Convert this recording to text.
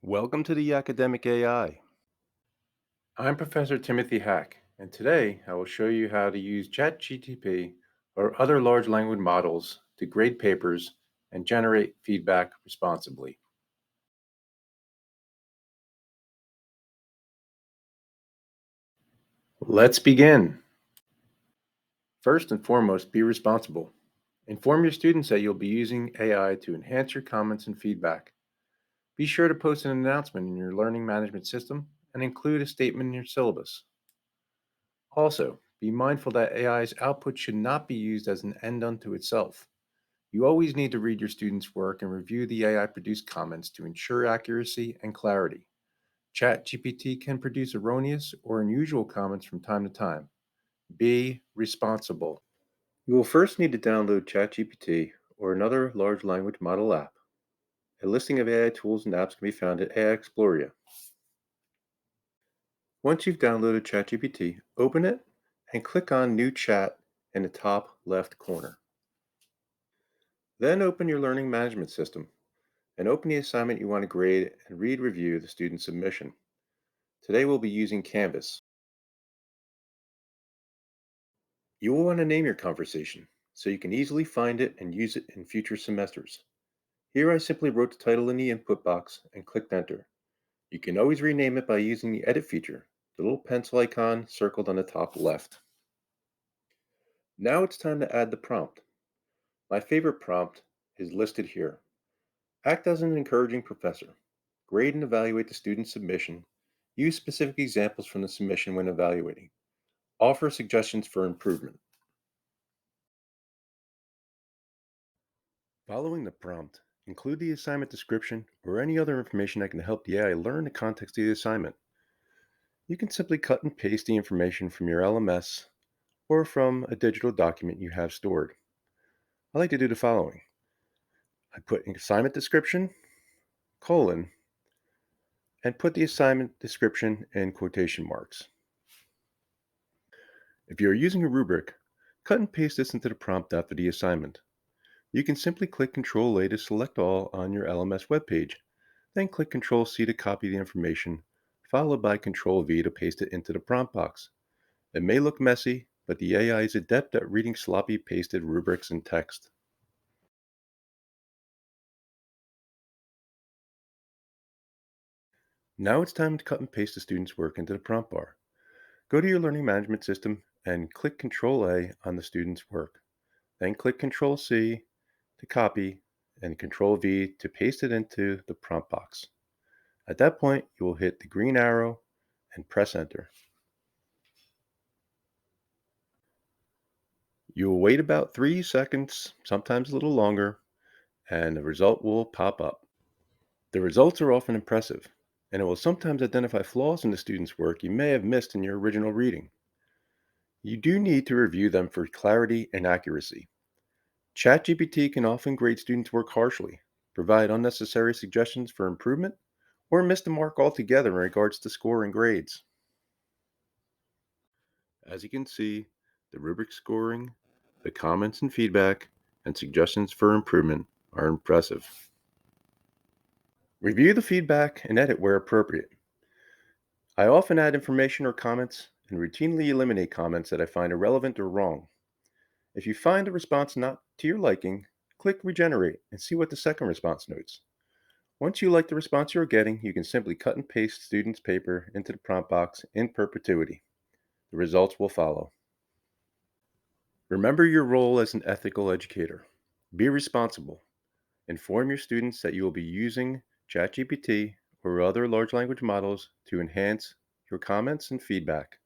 Welcome to the Academic AI. I'm Professor Timothy Hack, and today I will show you how to use ChatGPT or other large language models to grade papers and generate feedback responsibly. Let's begin. First and foremost, be responsible. Inform your students that you'll be using AI to enhance your comments and feedback. Be sure to post an announcement in your learning management system and include a statement in your syllabus. Also, be mindful that AI's output should not be used as an end unto itself. You always need to read your students' work and review the AI produced comments to ensure accuracy and clarity. ChatGPT can produce erroneous or unusual comments from time to time. Be responsible. You will first need to download ChatGPT or another large language model app. A listing of AI tools and apps can be found at AI Exploria. Once you've downloaded ChatGPT, open it and click on New Chat in the top left corner. Then open your learning management system and open the assignment you want to grade and review the student submission. Today we'll be using Canvas. You will want to name your conversation so you can easily find it and use it in future semesters. Here I simply wrote the title in the input box and clicked enter. You can always rename it by using the edit feature, the little pencil icon circled on the top left. Now it's time to add the prompt. My favorite prompt is listed here. Act as an encouraging professor. Grade and evaluate the student's submission. Use specific examples from the submission when evaluating. Offer suggestions for improvement. Following the prompt, include the assignment description or any other information that can help the AI learn the context of the assignment. You can simply cut and paste the information from your LMS or from a digital document you have stored. I like to do the following. I put an assignment description, colon, and put the assignment description in quotation marks. If you are using a rubric, cut and paste this into the prompt after the assignment. You can simply click Ctrl-A to select all on your LMS webpage, then click Ctrl-C to copy the information, followed by Ctrl-V to paste it into the prompt box. It may look messy, but the AI is adept at reading sloppy pasted rubrics and text. Now it's time to cut and paste the student's work into the prompt bar. Go to your learning management system and click Ctrl-A on the student's work. Then click Ctrl-C to copy and Ctrl-V to paste it into the prompt box. At that point, you will hit the green arrow and press enter. You will wait about 3 seconds, sometimes a little longer, and the result will pop up. The results are often impressive, and it will sometimes identify flaws in the student's work you may have missed in your original reading. You do need to review them for clarity and accuracy. ChatGPT can often grade students' work harshly, provide unnecessary suggestions for improvement, or miss the mark altogether in regards to score and grades. As you can see, the rubric scoring, the comments and feedback, and suggestions for improvement are impressive. Review the feedback and edit where appropriate. I often add information or comments and routinely eliminate comments that I find irrelevant or wrong. If you find a response not to your liking, click Regenerate and see what the second response notes. Once you like the response you're getting, you can simply cut and paste student's paper into the prompt box in perpetuity. The results will follow. Remember your role as an ethical educator. Be responsible. Inform your students that you will be using ChatGPT or other large language models to enhance your comments and feedback.